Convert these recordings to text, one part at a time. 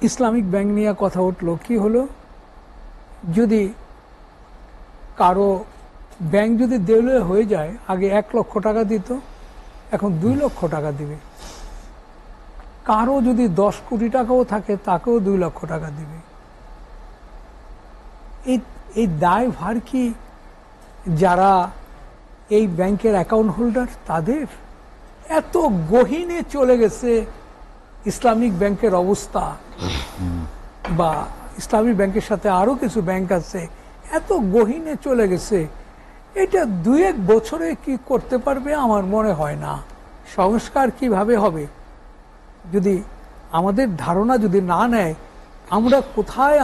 Islamic bank নিয়ে কথা উঠলো, কি হলো, যদি কারো ব্যাংক যদি দেউলিয়া হয়ে যায়, আগে 1,00,000 টাকা দিত, এখন 2,00,000 টাকা দিবে। কারো যদি 10 কোটি টাকাও থাকে, তাকেও 2,00,000 টাকা দিবে। এই দায়ভার কি যারা এই ব্যাংকের অ্যাকাউন্ট হোল্ডার তাদের? এত গহীনে চলে গেছে ইসলামিক ব্যাংকের অবস্থা, বা ইসলামী ব্যাংকের সাথে আরো কিছু ব্যাংক আছে, এত গহীনে চলে গেছে, এটা 2-1 বছরে কি করতে পারবে আমার মনে হয় না। সংস্কার কিভাবে হবে যদি আমাদের ধারণা যদি না নেয়, আমরা কোথায়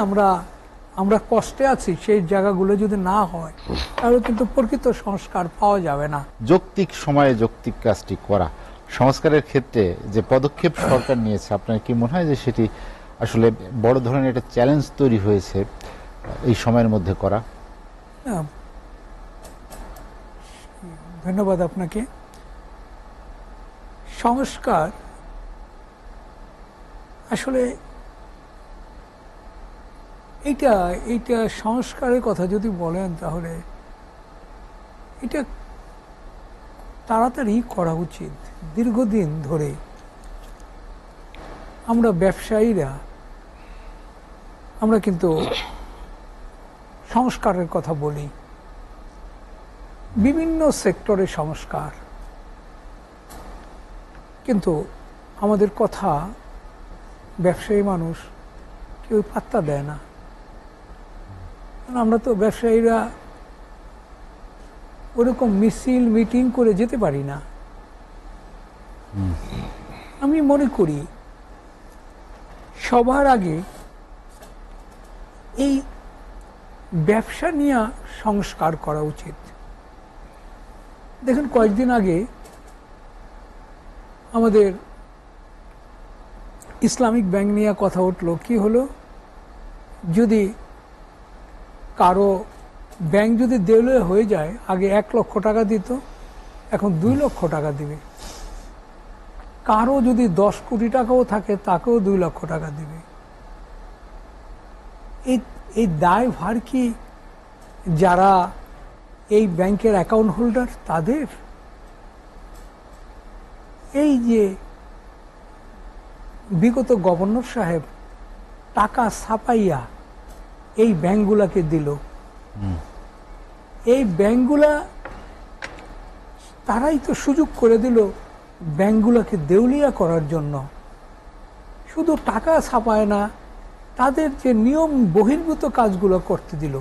আমরা কষ্টে আছি সেই জায়গাগুলো যদি না হয়, তাহলে কিন্তু প্রকৃত সংস্কার পাওয়া যাবে না। যৌক্তিক সময়ে যৌক্তিক কাজটি করা, সংস্কারের ক্ষেত্রে যে পদক্ষেপ সরকার নিয়েছে, আপনার কি মনে হয় যে সেটি আসলে বড় ধরনের একটা চ্যালেঞ্জ তৈরি হয়েছে এই সময়ের মধ্যে করা? ধন্যবাদ আপনাকে। সংস্কার আসলে এইটা সংস্কারের কথা যদি বলেন, তাহলে এটা তাড়াতাড়ি করা উচিত। দীর্ঘদিন ধরে আমরা ব্যবসায়ীরা আমরা কিন্তু সংস্কারের কথা বলি, বিভিন্ন সেক্টরে সংস্কার, কিন্তু আমাদের কথা ব্যবসায়ী মানুষ কেউ পাত্তা দেয় না। আমরা তো ব্যবসায়ীরা ওরকম মিছিল মিটিং করে যেতে পারি না। আমি মনে করি সবার আগে এই ব্যবসা নিয়ে সংস্কার করা উচিত। দেখুন, কয়েকদিন আগে আমাদের ইসলামিক ব্যাংক নিয়ে কথা উঠলো, কি হলো, যদি কারো ব্যাংক যদি দেউলিয়া হয়ে যায়, আগে 1,00,000 টাকা দিত, এখন 2,00,000 টাকা দিবে। কারো যদি 10 কোটি টাকাও থাকে, তাকেও 2,00,000 টাকা দিবে। এই দায়ভার কি যারা এই ব্যাংকের অ্যাকাউন্ট হোল্ডার তাদের? এই যে বিগত গভর্নর সাহেব টাকা ছাপাইয়া এই ব্যাংকগুলাকে দিল, এই ব্যাংকগুলা তারাই তো সুযোগ করে দিল ব্যাংকগুলাকে দেউলিয়া করার জন্য। শুধু টাকা ছাপায় না, তাদের যে নিয়ম বহির্ভূত কাজগুলো করতে দিল।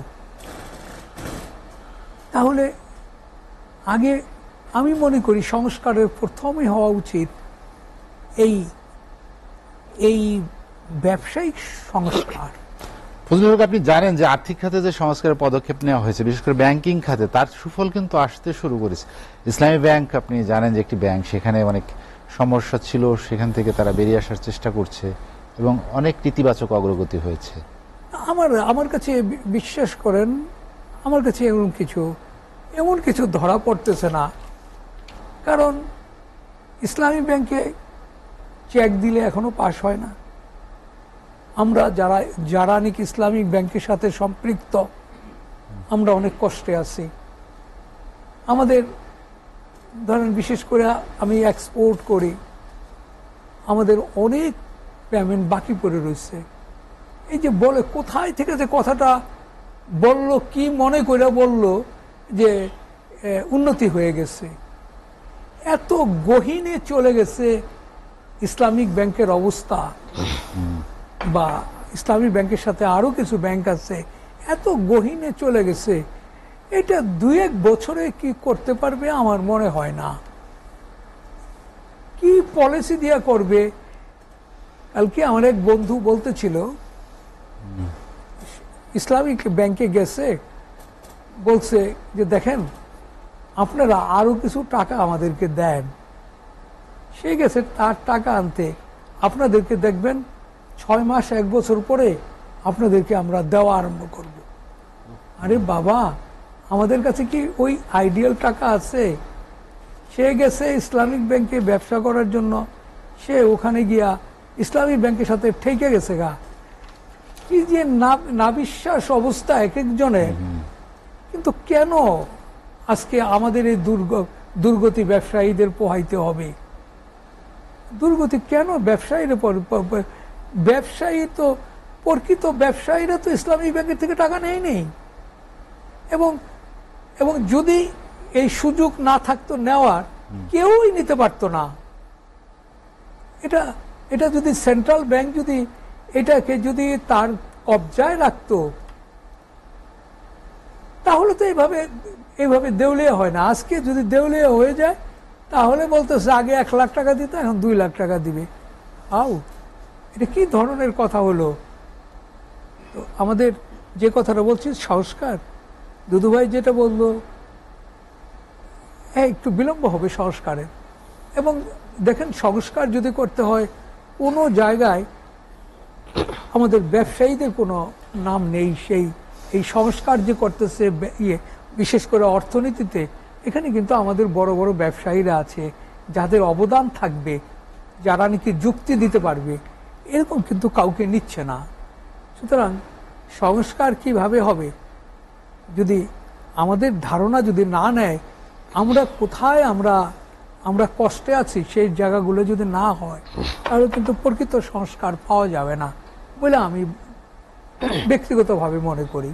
তাহলে আগে আমি মনে করি সংস্কারের প্রথমই হওয়া উচিত এই ব্যবসায়িক সংস্কার। ফজলুল হক, আপনি জানেন যে আর্থিক খাতে যে সংস্কারের পদক্ষেপ নেওয়া হয়েছে, বিশেষ করে ব্যাংকিং খাতে, তার সুফল কিন্তু আসতে শুরু করেছে। ইসলামী ব্যাংক, আপনি জানেন যে একটি ব্যাংক, সেখানে অনেক সমস্যা ছিল, সেখান থেকে তারা বেরিয়ে আসার চেষ্টা করছে এবং অনেক নেতিবাচক অগ্রগতি হয়েছে। আমার কাছে বিশ্বাস করেন, আমার কাছে এমন কিছু ধরা পড়তেছে না। কারণ ইসলামী ব্যাংকে চেক দিলে এখনো পাস হয় না। আমরা যারা নাকি ইসলামিক ব্যাংকের সাথে সম্পৃক্ত, আমরা অনেক কষ্টে আছি। আমাদের ধরেন, বিশেষ করে আমি এক্সপোর্ট করি, আমাদের অনেক পেমেন্ট বাকি পড়ে রয়েছে। এই যে বলে, কোথায় থেকে যে কথাটা বলল, কি মনে করে বলল যে উন্নতি হয়ে গেছে, এত গহীনে চলে গেছে ইসলামিক ব্যাংকের অবস্থা, বা ইসলামী ব্যাংকের সাথে আরো কিছু ব্যাংক আছে, এত গহীনে চলে গেছে, এটা 2-1 বছরে কি করতে পারবে আমার মনে হয় না। কি পলিসি দিয়া করবে? কালকে আমার এক বন্ধু বলতেছিল, ইসলামিক ব্যাংকে গেছে, বলছে যে দেখেন, আপনারা আরো কিছু টাকা আমাদেরকে দেন। সে গেছে তার টাকা আনতে, আপনাদেরকে দেখবেন 6 মাস 1 বছর পরে আপনাদেরকে আমরা দেওয়া আরম্ভ করব। আরে বাবা, আমাদের কাছে কি ওই আইডিয়াল টাকা আছে? সে গেছে ইসলামিক ব্যাংকে ব্যবসা করার জন্য, সে ওখানে গিয়া ইসলামী ব্যাংকের সাথে ঠেকে গেছে গা। কি যে নাবিশ্বাস অবস্থা এক একজনের। কিন্তু কেন আজকে আমাদের এই দুর্গতি ব্যবসায়ীদের পোহাইতে হবে? দুর্গতি কেন ব্যবসায়ীরা? ব্যবসায়ী তো প্রকৃত ব্যবসায়ীরা তো ইসলামী ব্যাংকের থেকে টাকা নেয়নি। এবং এবং যদি এই সুযোগ না থাকতো নেওয়ার, কেউই নিতে পারতো না। এটা যদি সেন্ট্রাল ব্যাংক যদি এটাকে যদি তার কবজায় রাখতো, তাহলে তো এইভাবে দেউলিয়া হয় না। আজকে যদি দেউলিয়া হয়ে যায়, তাহলে বলতেছে আগে 1 লাখ টাকা দিত, এখন 2 লাখ টাকা দিবে। এটা কি ধরনের কথা হলো? তো আমাদের যে কথাটা বলছি সংস্কার, দুদুভাই যেটা বললো, একটু বিলম্ব হবে সংস্কারের। এবং দেখেন, সংস্কার যদি করতে হয়, কোনো জায়গায় আমাদের ব্যবসায়ীদের কোনো নাম নেই। এই সংস্কার যে করতেছে বিশেষ করে অর্থনীতিতে, এখানে কিন্তু আমাদের বড় বড় ব্যবসায়ীরা আছে, যাদের অবদান থাকবে, যারা নাকি যুক্তি দিতে পারবে, এরকম কিন্তু কাউকে নিচ্ছে না। সুতরাং সংস্কার কিভাবে হবে যদি আমাদের ধারণা যদি না নেয়, আমরা কোথায় আমরা কষ্টে আছি সেই জায়গাগুলো যদি না হয়, তাহলে কিন্তু প্রকৃত সংস্কার পাওয়া যাবে না বলে আমি ব্যক্তিগতভাবে মনে করি।